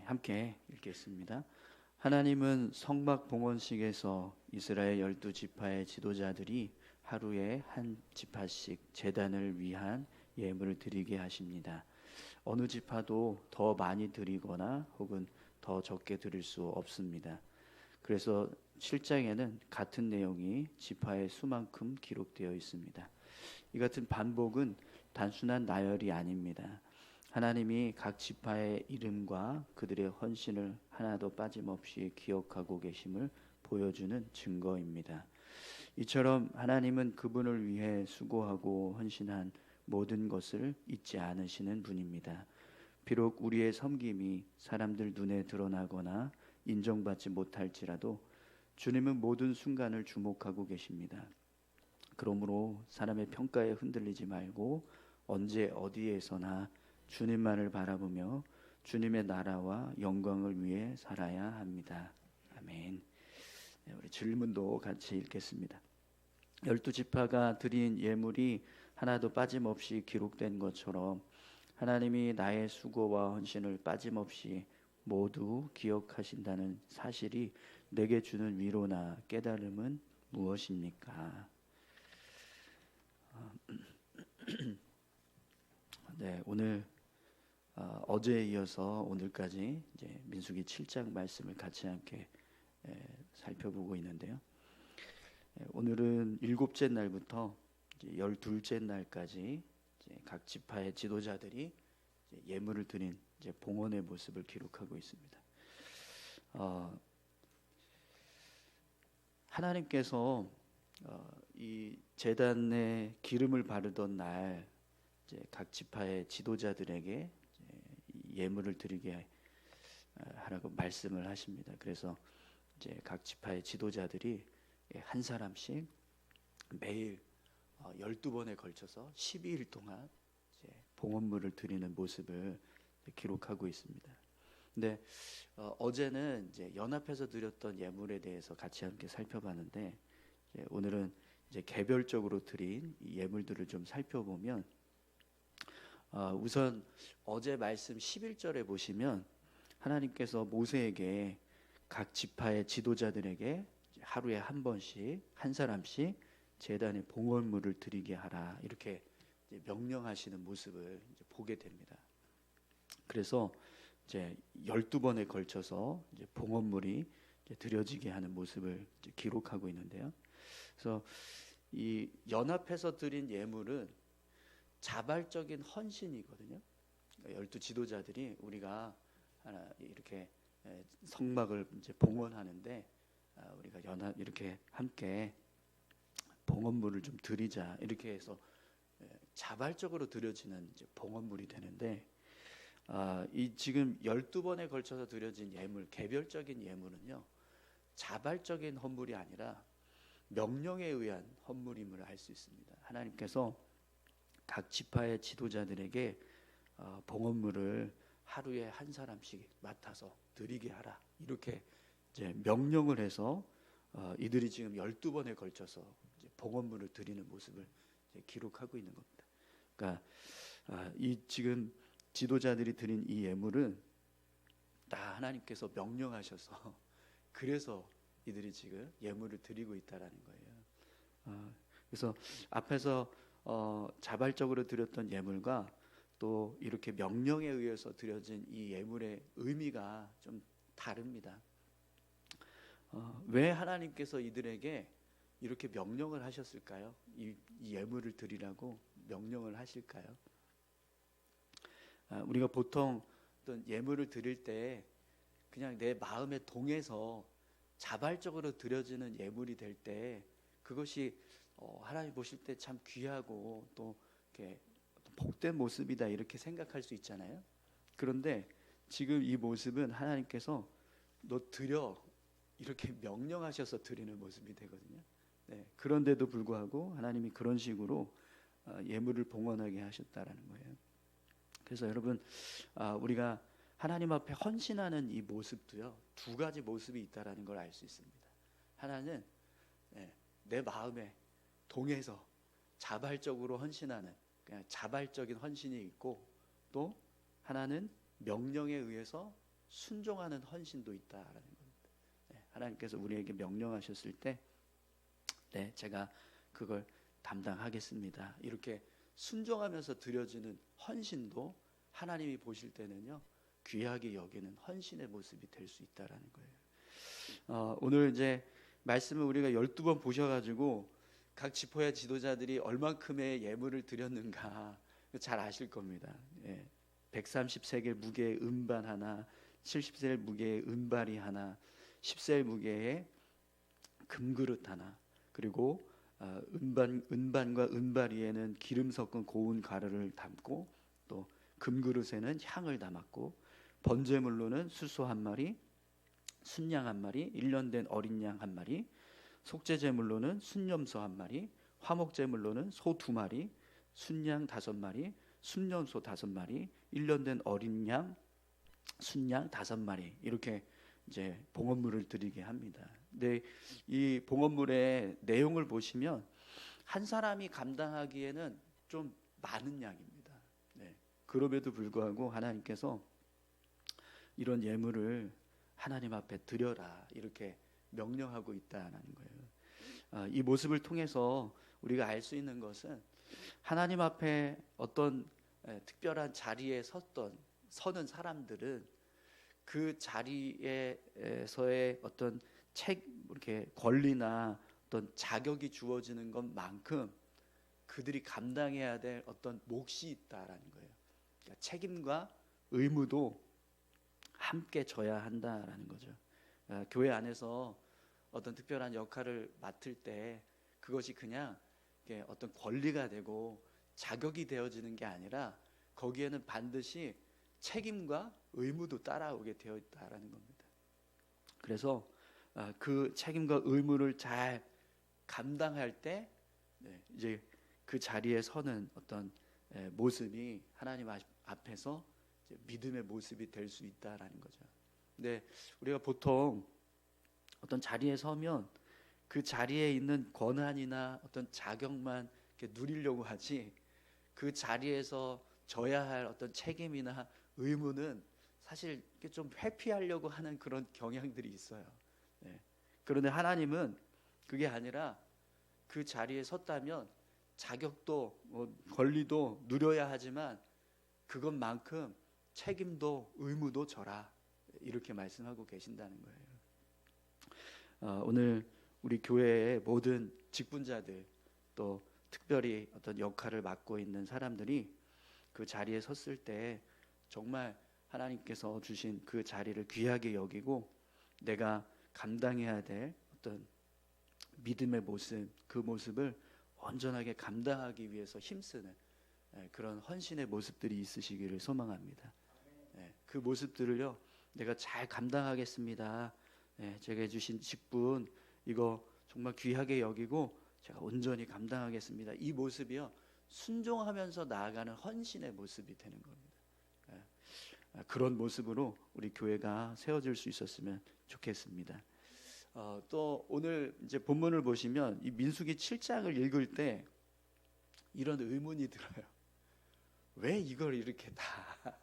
함께 읽겠습니다. 하나님은 성막 봉헌식에서 이스라엘 12지파의 지도자들이 하루에 한 지파씩 제단을 위한 예물을 드리게 하십니다. 어느 지파도 더 많이 드리거나 혹은 더 적게 드릴 수 없습니다. 그래서 7장에는 같은 내용이 지파의 수만큼 기록되어 있습니다. 이 같은 반복은 단순한 나열이 아닙니다. 하나님이 각 지파의 이름과 그들의 헌신을 하나도 빠짐없이 기억하고 계심을 보여주는 증거입니다. 이처럼 하나님은 그분을 위해 수고하고 헌신한 모든 것을 잊지 않으시는 분입니다. 비록 우리의 섬김이 사람들 눈에 드러나거나 인정받지 못할지라도 주님은 모든 순간을 주목하고 계십니다. 그러므로 사람의 평가에 흔들리지 말고 언제 어디에서나 주님만을 바라보며 주님의 나라와 영광을 위해 살아야 합니다. 아멘. 우리 질문도 같이 읽겠습니다. 12지파가 드린 예물이 하나도 빠짐없이 기록된 것처럼 하나님이 나의 수고와 헌신을 빠짐없이 모두 기억하신다는 사실이 내게 주는 위로나 깨달음은 무엇입니까? 네, 오늘 어제에 이어서 오늘까지 이제 민수기 7장 말씀을 같이 함께 살펴보고 있는데요. 오늘은 7째 날부터 12째 날까지 이제 각 지파의 지도자들이 이제 예물을 드린 이제 봉헌의 모습을 기록하고 있습니다. 하나님께서 이 제단에 기름을 바르던 날 이제 각 지파의 지도자들에게 예물을 드리게 하라고 말씀을 하십니다. 그래서 이제 각 지파의 지도자들이 한 사람씩 매일 12번에 걸쳐서 12일 동안 이제 봉헌물을 드리는 모습을 기록하고 있습니다. 근데 어제는 이제 연합해서 드렸던 예물에 대해서 같이 함께 살펴봤는데 오늘은 이제 개별적으로 드린 예물들을 좀 살펴보면 우선 어제 말씀 11절에 보시면 하나님께서 모세에게 각 지파의 지도자들에게 하루에 한 번씩 한 사람씩 제단에 봉헌물을 드리게 하라 이렇게 이제 명령하시는 모습을 이제 보게 됩니다. 그래서 이제 12번에 걸쳐서 이제 봉헌물이 이제 드려지게 하는 모습을 이제 기록하고 있는데요. 그래서 이 연합해서 드린 예물은 자발적인 헌신이거든요. 12 지도자들이 우리가 이렇게 성막을 이제 봉헌하는데 우리가 연합 이렇게 함께 봉헌물을 좀 드리자 이렇게 해서 자발적으로 드려지는 이제 봉헌물이 되는데 이 지금 12번에 걸쳐서 드려진 예물, 개별적인 예물은요 자발적인 헌물이 아니라 명령에 의한 헌물임을 알 수 있습니다. 하나님께서 각 지파의 지도자들에게 봉헌물을 하루에 한 사람씩 맡아서 드리게 하라 이렇게 이제 명령을 해서 이들이 지금 12번에 걸쳐서 이제 봉헌물을 드리는 모습을 이제 기록하고 있는 겁니다. 그러니까 이 지금 지도자들이 드린 이 예물은 다 하나님께서 명령하셔서 그래서 이들이 지금 예물을 드리고 있다라는 거예요. 그래서 앞에서 자발적으로 드렸던 예물과 또 이렇게 명령에 의해서 드려진 이 예물의 의미가 좀 다릅니다. 왜 하나님께서 이들에게 이렇게 명령을 하셨을까요? 이 예물을 드리라고 명령을 하실까요? 우리가 보통 어떤 예물을 드릴 때 그냥 내 마음에 동해서 자발적으로 드려지는 예물이 될 때 그것이 하나님 보실 때 참 귀하고 또 이렇게 복된 모습이다 이렇게 생각할 수 있잖아요. 그런데 지금 이 모습은 하나님께서 너 드려 이렇게 명령하셔서 드리는 모습이 되거든요. 네, 그런데도 불구하고 하나님이 그런 식으로 예물을 봉헌하게 하셨다라는 거예요. 그래서 여러분 우리가 하나님 앞에 헌신하는 이 모습도요 두 가지 모습이 있다라는 걸 알 수 있습니다. 하나는 내 마음에 동해서 자발적으로 헌신하는 그냥 자발적인 헌신이 있고 또 하나는 명령에 의해서 순종하는 헌신도 있다라는 겁니다. 하나님께서 우리에게 명령하셨을 때 네, 제가 그걸 담당하겠습니다. 이렇게 순종하면서 드려지는 헌신도 하나님이 보실 때는요, 귀하게 여기는 헌신의 모습이 될 수 있다라는 거예요. 오늘 이제 말씀을 우리가 12번 보셔가지고 각 지파의 지도자들이 얼만큼의 예물을 드렸는가 잘 아실 겁니다. 130세겔 무게의 은반 하나, 70세겔 무게의 은발이 하나, 10세겔 무게의 금그릇 하나, 그리고 은반과 은바리에는 기름 섞은 고운 가루를 담고 또 금그릇에는 향을 담았고 번제물로는 수소 한 마리, 순양 한 마리, 1년 된 어린 양 한 마리, 속죄제물로는 순염소 한 마리, 화목제물로는 소 2마리, 순양 5마리, 순염소 5마리, 1년 된 어린 양, 순양 5마리 이렇게 이제 봉헌물을 드리게 합니다. 근데 이 봉헌물의 내용을 보시면 한 사람이 감당하기에는 좀 많은 양입니다. 그럼에도 불구하고 하나님께서 이런 예물을 하나님 앞에 드려라 이렇게 명령하고 있다는 거예요. 이 모습을 통해서 우리가 알 수 있는 것은 하나님 앞에 어떤 특별한 자리에 서는 사람들은 그 자리에서의 어떤 이렇게 권리나 어떤 자격이 주어지는 것만큼 그들이 감당해야 될 어떤 몫이 있다라는 거예요. 그러니까 책임과 의무도 함께 져야 한다라는 거죠. 교회 안에서 어떤 특별한 역할을 맡을 때 그것이 그냥 어떤 권리가 되고 자격이 되어지는 게 아니라 거기에는 반드시 책임과 의무도 따라오게 되어 있다라는 겁니다. 그래서 그 책임과 의무를 잘 감당할 때 이제 그 자리에 서는 어떤 모습이 하나님 앞에서 믿음의 모습이 될 수 있다라는 거죠. 근데 우리가 보통 어떤 자리에 서면 그 자리에 있는 권한이나 어떤 자격만 이렇게 누리려고 하지 그 자리에서 져야 할 어떤 책임이나 의무는 사실 좀 회피하려고 하는 그런 경향들이 있어요. 그런데 하나님은 그게 아니라 그 자리에 섰다면 자격도 권리도 누려야 하지만 그것만큼 책임도 의무도 져라 이렇게 말씀하고 계신다는 거예요. 오늘 우리 교회의 모든 직분자들 또 특별히 어떤 역할을 맡고 있는 사람들이 그 자리에 섰을 때 정말 하나님께서 주신 그 자리를 귀하게 여기고 내가 감당해야 될 어떤 믿음의 모습, 그 모습을 온전하게 감당하기 위해서 힘쓰는 그런 헌신의 모습들이 있으시기를 소망합니다. 그 모습들을요, 내가 잘 감당하겠습니다. 제가 해주신 직분 이거 정말 귀하게 여기고 제가 온전히 감당하겠습니다. 이 모습이요, 순종하면서 나아가는 헌신의 모습이 되는 겁니다. 그런 모습으로 우리 교회가 세워질 수 있었으면 좋겠습니다. 또 오늘 이제 본문을 보시면 이 민수기 7장을 읽을 때 이런 의문이 들어요. 왜 이걸 이렇게 다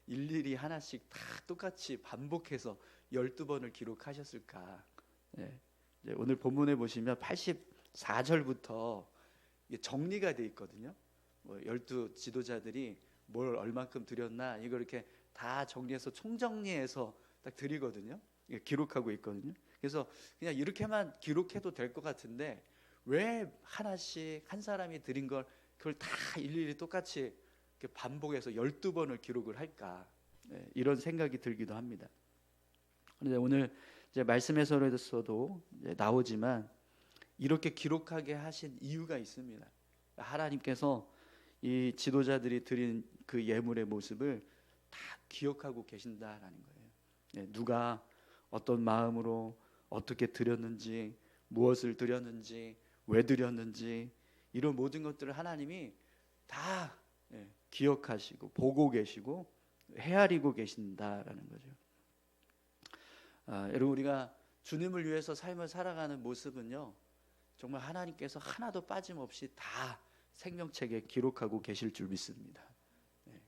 일일이 하나씩 다 똑같이 반복해서 12번을 기록하셨을까? 오늘 본문에 보시면 84절부터 정리가 돼 있거든요. 12 지도자들이 뭘 얼만큼 드렸나 이걸 이렇게 다 정리해서 총정리해서 딱 드리거든요. 기록하고 있거든요. 그래서 그냥 이렇게만 기록해도 될 것 같은데 왜 하나씩 한 사람이 드린 걸 그걸 다 일일이 똑같이 이렇게 반복해서 12번을 기록을 할까? 이런 생각이 들기도 합니다. 그런데 오늘 이제 말씀에서도 나오지만 이렇게 기록하게 하신 이유가 있습니다. 하나님께서 이 지도자들이 드린 그 예물의 모습을 다 기억하고 계신다라는 거예요. 누가 어떤 마음으로 어떻게 드렸는지, 무엇을 드렸는지, 왜 드렸는지 이런 모든 것들을 하나님이 다 기억하시고 보고 계시고 헤아리고 계신다라는 거죠. 여러분 우리가 주님을 위해서 삶을 살아가는 모습은요, 정말 하나님께서 하나도 빠짐없이 다 생명책에 기록하고 계실 줄 믿습니다.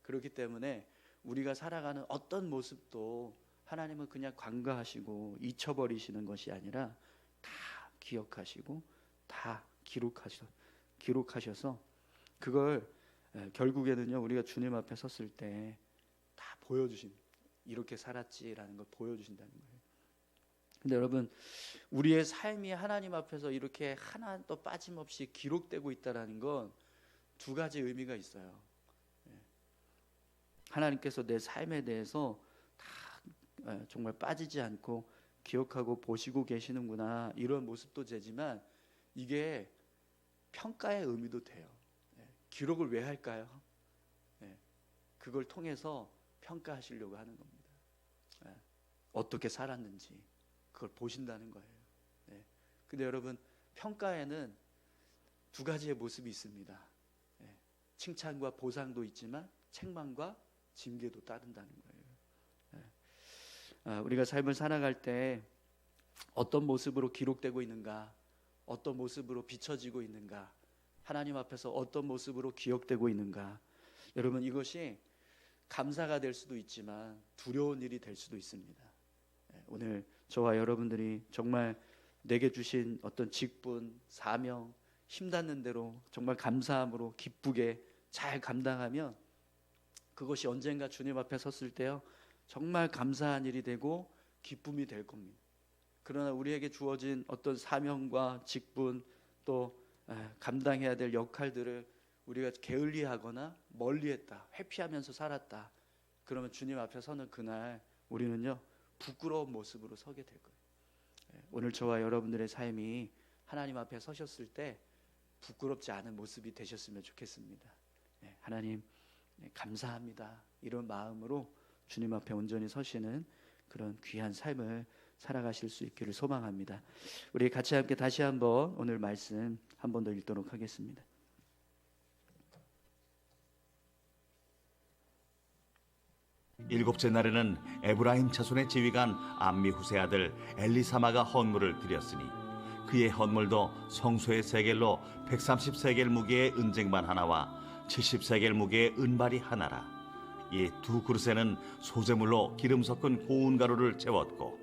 그렇기 때문에 우리가 살아가는 어떤 모습도 하나님은 그냥 관가하시고 잊혀버리시는 것이 아니라 다 기억하시고 다 기록하셔서 그걸 결국에는요, 우리가 주님 앞에 섰을 때 다 이렇게 살았지라는 걸 보여주신다는 거예요. 근데 여러분, 우리의 삶이 하나님 앞에서 이렇게 하나도 빠짐없이 기록되고 있다는 건 두 가지 의미가 있어요. 하나님께서 내 삶에 대해서 다 정말 빠지지 않고 기억하고 보시고 계시는구나, 이런 모습도 되지만 이게 평가의 의미도 돼요. 기록을 왜 할까요? 그걸 통해서 평가하시려고 하는 겁니다. 어떻게 살았는지 그걸 보신다는 거예요. 근데 여러분, 평가에는 두 가지의 모습이 있습니다. 칭찬과 보상도 있지만 책망과 징계도 따른다는 거예요. 우리가 삶을 살아갈 때 어떤 모습으로 기록되고 있는가, 어떤 모습으로 비춰지고 있는가, 하나님 앞에서 어떤 모습으로 기억되고 있는가, 여러분, 이것이 감사가 될 수도 있지만 두려운 일이 될 수도 있습니다. 오늘 저와 여러분들이 정말 내게 주신 어떤 직분, 사명, 힘닿는 대로 정말 감사함으로 기쁘게 잘 감당하면 그것이 언젠가 주님 앞에 섰을 때요, 정말 감사한 일이 되고 기쁨이 될 겁니다. 그러나 우리에게 주어진 어떤 사명과 직분, 또 감당해야 될 역할들을 우리가 게을리하거나 멀리했다, 회피하면서 살았다, 그러면 주님 앞에 서는 그날 우리는요, 부끄러운 모습으로 서게 될 거예요. 오늘 저와 여러분들의 삶이 하나님 앞에 서셨을 때 부끄럽지 않은 모습이 되셨으면 좋겠습니다. 하나님 감사합니다, 이런 마음으로 주님 앞에 온전히 서시는 그런 귀한 삶을 살아가실 수 있기를 소망합니다. 우리 같이 함께 다시 한번 오늘 말씀 한 번 더 읽도록 하겠습니다. 일곱째 날에는 에브라임 자손의 지휘관 암미후세 아들 엘리사마가 헌물을 드렸으니 그의 헌물도 성소의 세겔로 130세겔 무게의 은쟁반 하나와 70세겔 무게의 은발이 하나라. 이 두 그릇에는 소재물로 기름 섞은 고운 가루를 채웠고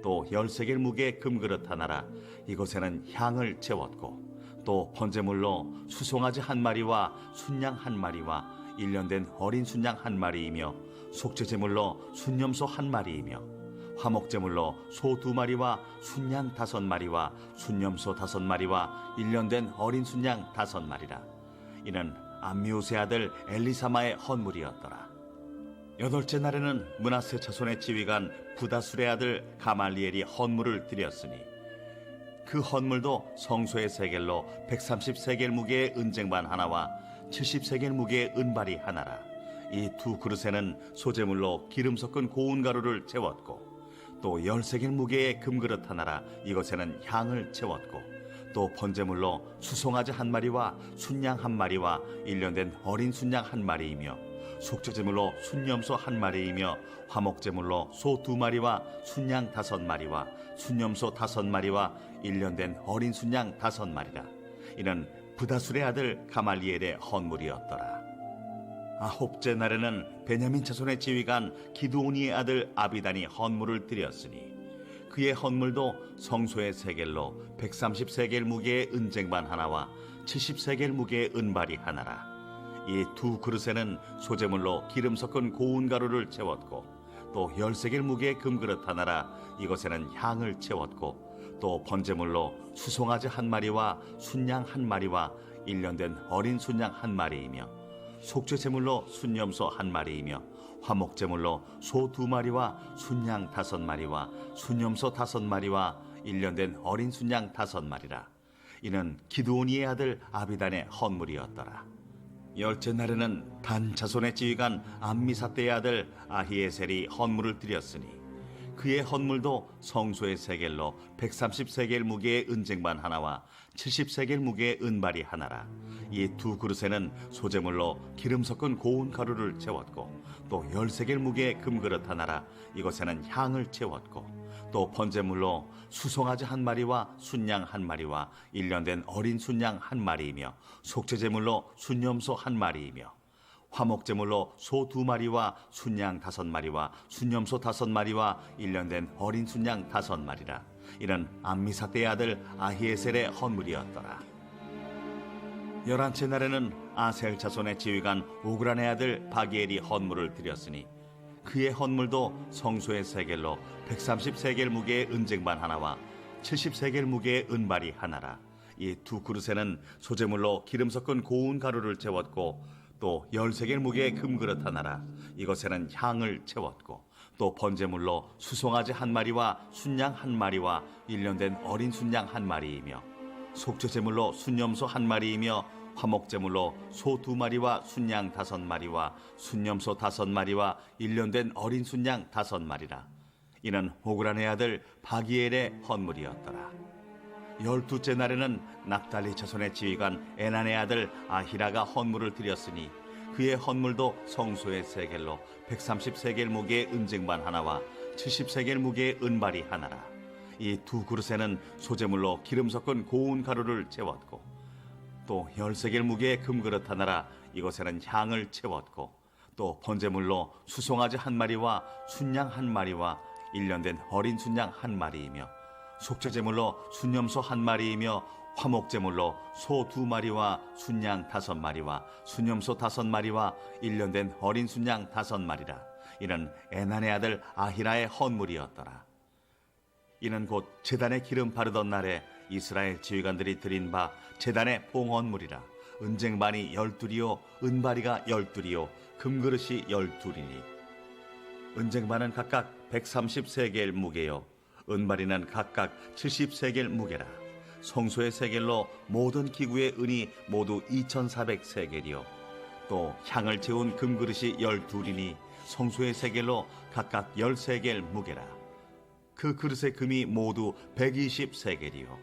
또 10세겔 무게의 금그릇 하나라. 이것에는 향을 채웠고 또 번제물로 수송아지 한 마리와 순양 한 마리와 1년 된 어린 순양 한 마리이며 속죄제물로 순염소 한 마리이며 화목제물로 소 2마리와 순양 5마리와 순염소 5마리와 1년 된 어린 순양 5마리라. 이는 암미우세 아들 엘리사마의 헌물이었더라. 여덟째 날에는 므낫세 자손의 지휘관 부다술의 아들 가말리엘이 헌물을 드렸으니 그 헌물도 성소의 세겔로 130세겔 무게의 은쟁반 하나와 70세겔 무게의 은발이 하나라. 이 두 그릇에는 소재물로 기름 섞은 고운 가루를 채웠고 또 10세겔 무게의 금그릇 하나라. 이것에는 향을 채웠고 또 번제물로 수송아지 한 마리와 순양 한 마리와 1년 된 어린 순양 한 마리이며 속죄제물로 순염소 한 마리이며 화목제물로 소 2마리와 순양 5마리와 순염소 5마리와 1년 된 어린 순양 5마리라. 이는 부다술의 아들 가말리엘의 헌물이었더라. 아홉째 날에는 베냐민 자손의 지휘관 기드오니의 아들 아비단이 헌물을 드렸으니 그의 헌물도 성소의 세겔로 130세겔 무게의 은쟁반 하나와 70세겔 무게의 은발이 하나라. 이 두 그릇에는 소재물로 기름 섞은 고운 가루를 채웠고 또 10세겔 무게의 금그릇 하나라. 이것에는 향을 채웠고 또 번제물로 수송아지 한 마리와 순양 한 마리와 1년 된 어린 순양 한 마리이며 속죄제물로 순염소 한 마리이며 화목제물로 소 2마리와 순양 5마리와 순염소 5마리와 1년 된 어린 순양 5마리라. 이는 기드오니의 아들 아비단의 헌물이었더라. 열째 날에는 단 자손의 지휘관 암미사대의 아들 아히에셀이 헌물을 드렸으니 그의 헌물도 성소의 세겔로 130세겔 무게의 은쟁반 하나와 70세겔 무게의 은발이 하나라. 이 두 그릇에는 소재물로 기름 섞은 고운 가루를 채웠고 또 10세겔 무게의 금그릇 하나라. 이것에는 향을 채웠고 또 번제물로 수송아지 한 마리와 순양 한 마리와 1년 된 어린 순양 한 마리이며 속죄제물로 순염소 한 마리이며 화목제물로 소 2마리와 순양 5마리와 순염소 5마리와 1년 된 어린 순양 5마리라. 이는 암미사대의 아들 아히에셀의 헌물이었더라. 11째 날에는 아셀 자손의 지휘관 오그란의 아들 바기엘이 헌물을 드렸으니 그의 헌물도 성소의 세겔로 130세겔 무게의 은쟁반 하나와 70세겔 무게의 은발이 하나라. 이 두 그릇에는 소재물로 기름 섞은 고운 가루를 채웠고 또 10세겔 무게의 금그릇 하나라. 이것에는 향을 채웠고 또 번제물로 수송아지 1마리와 순양 1마리와 1년 된 어린 순양 1마리이며 속죄제물로 순염소 1마리이며 화목제물로 소 2마리와 순양 5마리와 순염소 5마리와 1년 된 어린 순양 5마리라. 이는 호그란의 아들 바기엘의 헌물이었더라. 12째 날에는 납달리 자손의 지휘관 에난의 아들 아히라가 헌물을 드렸으니 그의 헌물도 성소의 세겔로 130세겔 무게의 은쟁반 하나와 70세겔 무게의 은발이 하나라. 이 두 그릇에는 소재물로 기름 섞은 고운 가루를 채웠고 또 10세겔 무게의 금그릇 하나라. 이것에는 향을 채웠고 또 번제물로 수송아지 1마리와 순양 1마리와 1년 된 어린 순양 1마리이며 속죄제물로 순염소 1마리이며 화목제물로 소 2마리와 순양 5마리와 순염소 5마리와 1년 된 어린 순양 5마리라. 이는 에난의 아들 아히라의 헌물이었더라. 이는 곧 제단에 기름 바르던 날에 이스라엘 지휘관들이 드린 바 제단의 봉헌물이라. 은쟁반이 12이요 은바리가 12이요 금그릇이 12이니 은쟁반은 각각 130세겔 무게요 은바리는 각각 70세겔 무게라. 성소의 세겔로 모든 기구의 은이 모두 2400세겔이요 또 향을 채운 금그릇이 12이니 성소의 세겔로 각각 10세겔 무게라. 그 그릇의 금이 모두 120세겔이요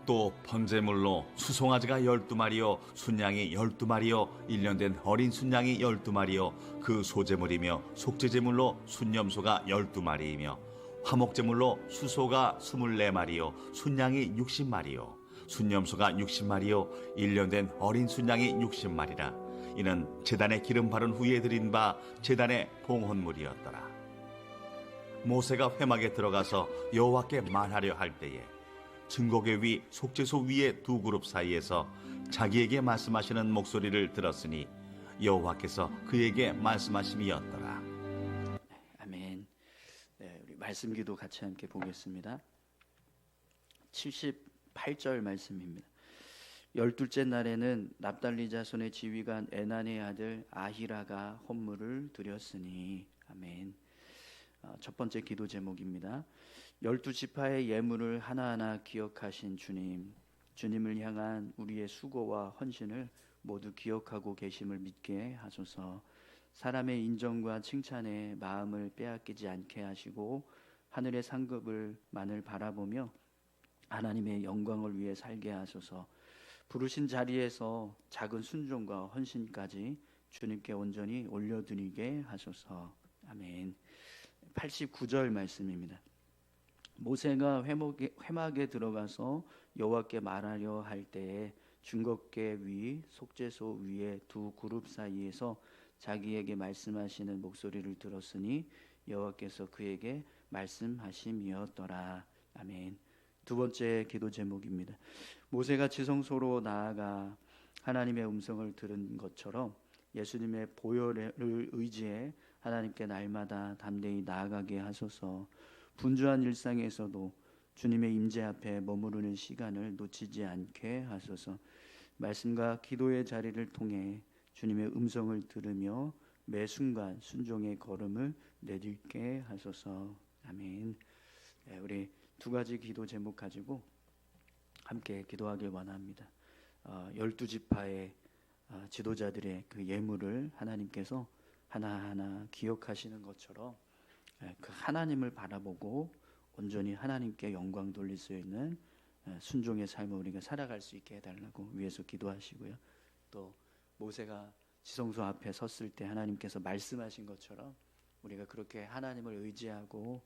또 번제물로 수송아지가 12마리요 순양이 12마리요 1년 된 어린 순양이 12마리요 그 소제물이며 속죄제물로 순염소가 12마리이며 화목제물로 수소가 24마리요 순양이 60마리요 순염소가 60마리요 1년 된 어린 순양이 60마리라. 이는 제단에 기름 바른 후에 드린 바 제단의 봉헌물이었더라. 모세가 회막에 들어가서 여호와께 말하려 할 때에 증거궤 위 속죄소 위의 두 그룹 사이에서 자기에게 말씀하시는 목소리를 들었으니 여호와께서 그에게 말씀하심이었더라. 아멘. 네, 우리 말씀 기도 같이 함께 보겠습니다. 78절 말씀입니다. 12째 날에는 납달리 자손의 지휘관 에난의 아들 아히라가 헌물을 드렸으니. 아멘. 첫 번째 기도 제목입니다. 12지파의 예물을 하나하나 기억하신 주님, 주님을 향한 우리의 수고와 헌신을 모두 기억하고 계심을 믿게 하소서. 사람의 인정과 칭찬에 마음을 빼앗기지 않게 하시고 하늘의 상급을만을 바라보며 하나님의 영광을 위해 살게 하소서. 부르신 자리에서 작은 순종과 헌신까지 주님께 온전히 올려드리게 하소서. 아멘. 89절 말씀입니다. 모세가 회막에 들어가서 여호와께 말하려 할 때에 증거궤 위 속죄소 위의 두 그룹 사이에서 자기에게 말씀하시는 목소리를 들었으니 여호와께서 그에게 말씀하심이었더라. 아멘. 두 번째 기도 제목입니다. 모세가 지성소로 나아가 하나님의 음성을 들은 것처럼 예수님의 보혈을 의지해 하나님께 날마다 담대히 나아가게 하소서. 분주한 일상에서도 주님의 임재 앞에 머무르는 시간을 놓치지 않게 하소서. 말씀과 기도의 자리를 통해 주님의 음성을 들으며 매 순간 순종의 걸음을 내딛게 하소서. 아멘. 네, 우리 두 가지 기도 제목 가지고 함께 기도하길 원합니다. 12지파의 지도자들의 그 예물을 하나님께서 하나하나 기억하시는 것처럼 그 하나님을 바라보고 온전히 하나님께 영광 돌릴 수 있는 순종의 삶을 우리가 살아갈 수 있게 해달라고 위해서 기도하시고요. 또 모세가 지성소 앞에 섰을 때 하나님께서 말씀하신 것처럼 우리가 그렇게 하나님을 의지하고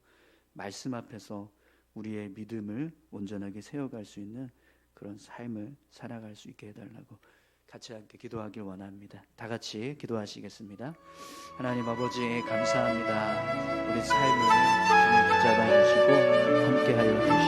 말씀 앞에서 우리의 믿음을 온전하게 세워갈 수 있는 그런 삶을 살아갈 수 있게 해달라고 같이 함께 기도하길 원합니다. 다 같이 기도하시겠습니다. 하나님 아버지 감사합니다. 우리 삶을 주님 붙잡아 주시고 함께하여 주시옵소서.